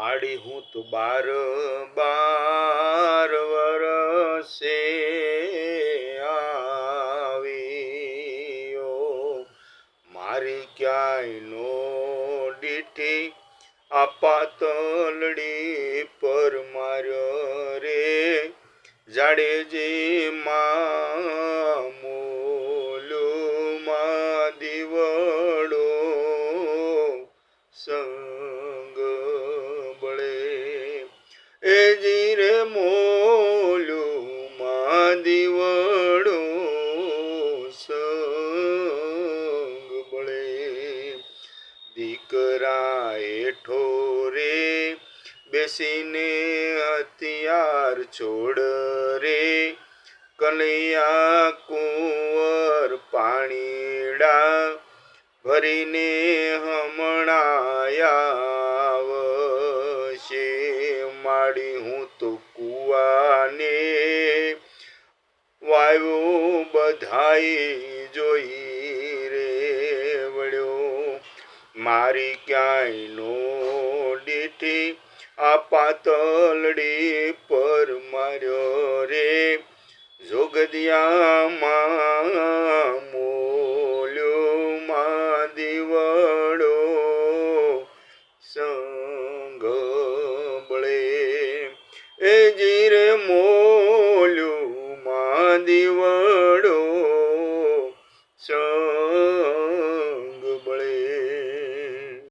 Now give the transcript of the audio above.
આડી હું તો બાર બાર વરસે આવ્યો, મારી ક્યાંય નો દીઠી આ પાતળડી પર માર્યો રે, જાડેજી મોલુમાં દીવડો સંગ બળે, એ જીરે મોલુમાં દીવડો સંગ બળે, દીકરા હેઠો રે બેસીને હથિયાર છોડ રે, કનૈયા કુંવર પાણીડા ભરીને હમણાં આવશે, માડી હું તો કુવાને વાયુ બધાઈ જોઈ રે વળ્યો, મારી ક્યાંય નો દીઠી આ પાતળડી પર માર્યો રે, જોગદિયામાં મોલ્યોમાં દીવડો સંગ બળે, એ જીર